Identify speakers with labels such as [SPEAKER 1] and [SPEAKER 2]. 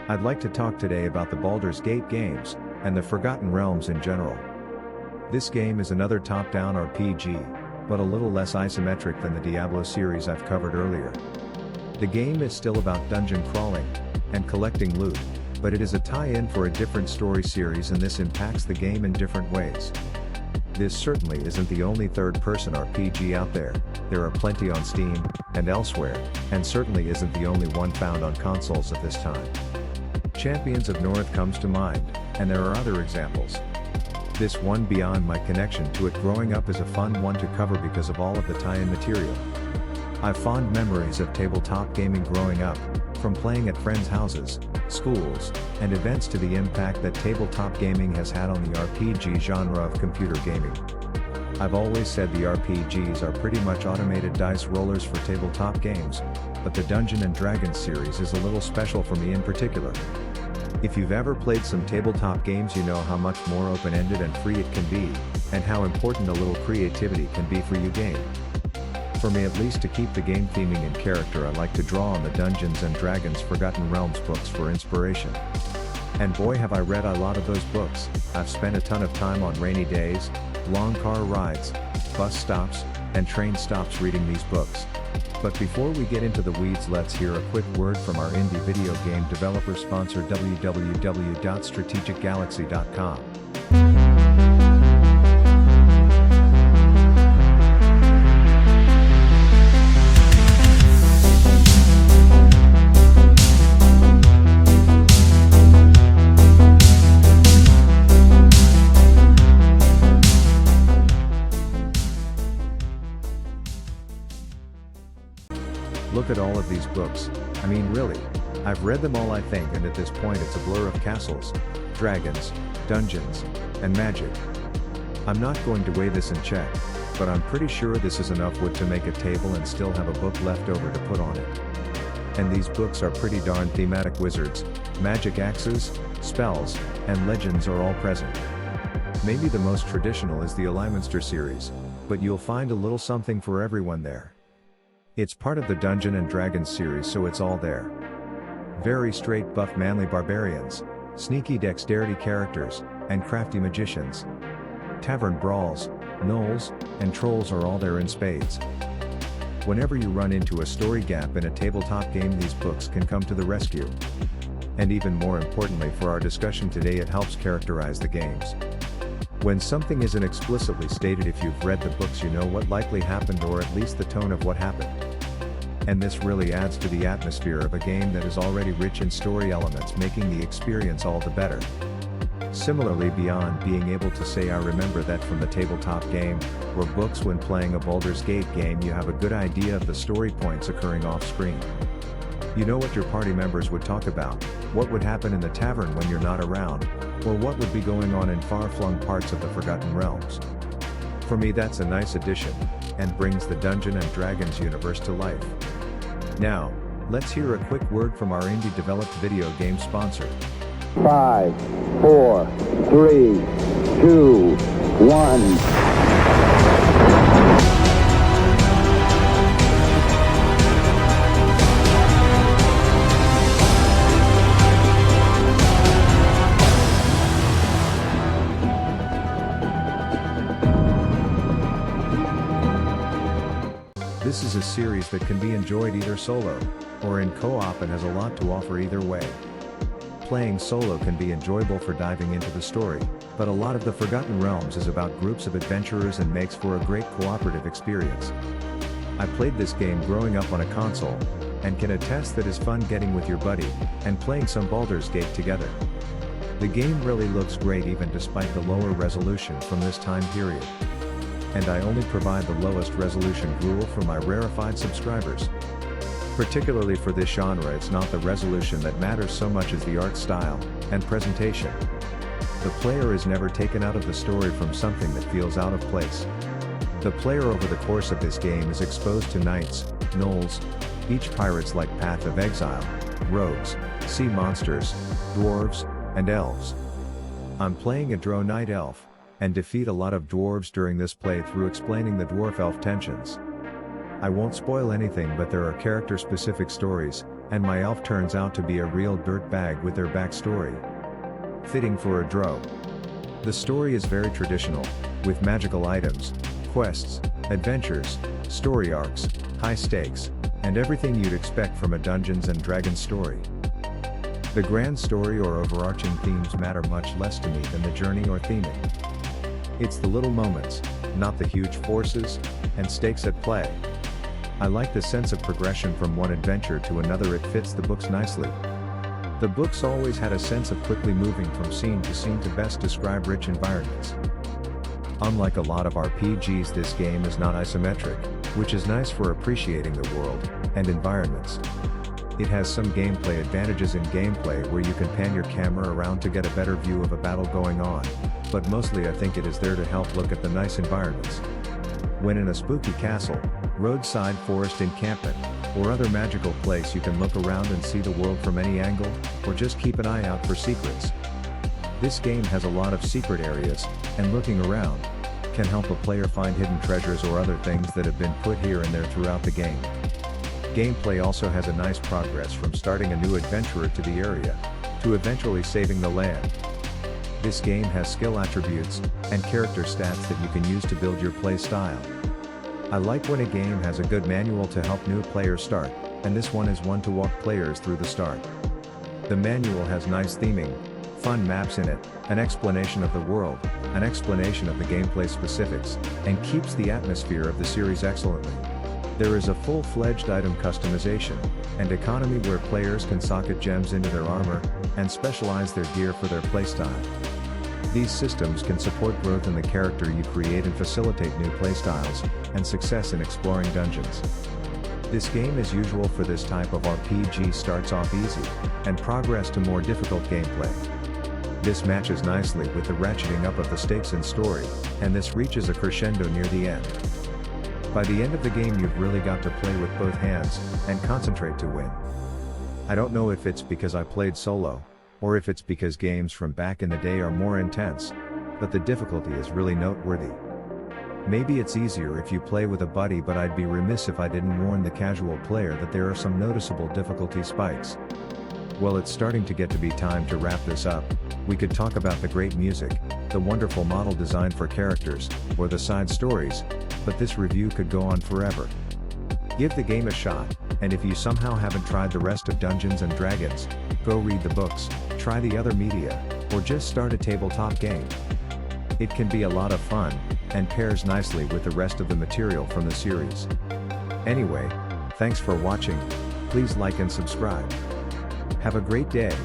[SPEAKER 1] I'd like to talk today about the Baldur's Gate games, and the Forgotten Realms in general. This game is another top-down RPG, but a little less isometric than the Diablo series I've covered earlier. The game is still about dungeon crawling, and collecting loot, but it is a tie-in for a different story series, and this impacts the game in different ways. This certainly isn't the only third-person RPG out there. There are plenty on Steam, and elsewhere, and certainly isn't the only one found on consoles at this time. Champions of North comes to mind, and there are other examples. This one, beyond my connection to it growing up, is a fun one to cover because of all of the tie-in material. I've fond memories of tabletop gaming growing up, from playing at friends' houses, schools, and events, to the impact that tabletop gaming has had on the RPG genre of computer gaming. I've always said the RPGs are pretty much automated dice rollers for tabletop games, but the Dungeons & Dragons series is a little special for me in particular. If you've ever played some tabletop games, you know how much more open-ended and free it can be, and how important a little creativity can be for your game. For me, at least, to keep the game theming and character, I like to draw on the Dungeons & Dragons Forgotten Realms books for inspiration. And boy, have I read a lot of those books. I've spent a ton of time on rainy days, long car rides, bus stops, and train stops reading these books. But before we get into the weeds, let's hear a quick word from our indie video game developer sponsor, www.strategicgalaxy.com. Look at all of these books. I mean, really. I've read them all, I think, and at this point it's a blur of castles, dragons, dungeons, and magic. I'm not going to weigh this in check, but I'm pretty sure this is enough wood to make a table and still have a book left over to put on it. And these books are pretty darn thematic. Wizards, magic axes, spells, and legends are all present. Maybe the most traditional is the Alimonster series, but you'll find a little something for everyone there. It's part of the Dungeons & Dragons series, so it's all there. Very straight buff manly barbarians, sneaky dexterity characters, and crafty magicians. Tavern brawls, gnolls, and trolls are all there in spades. Whenever you run into a story gap in a tabletop game, these books can come to the rescue. And even more importantly for our discussion today, it helps characterize the games. When something isn't explicitly stated, if you've read the books, you know what likely happened, or at least the tone of what happened. And this really adds to the atmosphere of a game that is already rich in story elements, making the experience all the better. Similarly, beyond being able to say I remember that from the tabletop game, or books, when playing a Baldur's Gate game, you have a good idea of the story points occurring off screen. You know what your party members would talk about, what would happen in the tavern when you're not around, or what would be going on in far-flung parts of the Forgotten Realms. For me, that's a nice addition, and brings the Dungeons & Dragons universe to life. Now, let's hear a quick word from our indie-developed video game sponsor.
[SPEAKER 2] 5, 4, 3, 2, 1.
[SPEAKER 1] This is a series that can be enjoyed either solo, or in co-op, and has a lot to offer either way. Playing solo can be enjoyable for diving into the story, but a lot of the Forgotten Realms is about groups of adventurers and makes for a great cooperative experience. I played this game growing up on a console, and can attest that it's fun getting with your buddy, and playing some Baldur's Gate together. The game really looks great even despite the lower resolution from this time period. And I only provide the lowest resolution rule for my rarefied subscribers. Particularly for this genre, it's not the resolution that matters so much as the art style and presentation. The player is never taken out of the story from something that feels out of place. The player over the course of this game is exposed to knights, gnolls, beach pirates like Path of Exile, rogues, sea monsters, dwarves, and elves. I'm playing a Drow Knight Elf, and defeat a lot of dwarves during this playthrough, explaining the dwarf-elf tensions. I won't spoil anything, but there are character-specific stories, and my elf turns out to be a real dirtbag with their backstory. Fitting for a drow. The story is very traditional, with magical items, quests, adventures, story arcs, high stakes, and everything you'd expect from a Dungeons and Dragons story. The grand story or overarching themes matter much less to me than the journey or theming. It's the little moments, not the huge forces and stakes at play. I like the sense of progression from one adventure to another. It fits the books nicely. The books always had a sense of quickly moving from scene to best describe rich environments. Unlike a lot of RPGs, this game is not isometric, which is nice for appreciating the world and environments. It has some gameplay advantages in gameplay where you can pan your camera around to get a better view of a battle going on, but mostly I think it is there to help look at the nice environments. When in a spooky castle, roadside forest encampment, or other magical place, you can look around and see the world from any angle, or just keep an eye out for secrets. This game has a lot of secret areas, and looking around can help a player find hidden treasures or other things that have been put here and there throughout the game. Gameplay also has a nice progress from starting a new adventurer to the area, to eventually saving the land. This game has skill attributes, and character stats that you can use to build your play style. I like when a game has a good manual to help new players start, and this one is one to walk players through the start. The manual has nice theming, fun maps in it, an explanation of the world, an explanation of the gameplay specifics, and keeps the atmosphere of the series excellently. There is a full-fledged item customization and economy where players can socket gems into their armor and specialize their gear for their playstyle. These systems can support growth in the character you create and facilitate new playstyles and success in exploring dungeons. This game, as usual for this type of RPG, starts off easy and progress to more difficult gameplay. This matches nicely with the ratcheting up of the stakes and story, and this reaches a crescendo near the end. By the end of the game, you've really got to play with both hands and concentrate to win. I don't know if it's because I played solo, or if it's because games from back in the day are more intense, but the difficulty is really noteworthy. Maybe it's easier if you play with a buddy, but I'd be remiss if I didn't warn the casual player that there are some noticeable difficulty spikes. Well, it's starting to get to be time to wrap this up. We could talk about the great music, the wonderful model design for characters, or the side stories, but this review could go on forever. Give the game a shot, and if you somehow haven't tried the rest of Dungeons and Dragons, go read the books, try the other media, or just start a tabletop game. It can be a lot of fun, and pairs nicely with the rest of the material from the series. Anyway, thanks for watching. Please like and subscribe. Have a great day.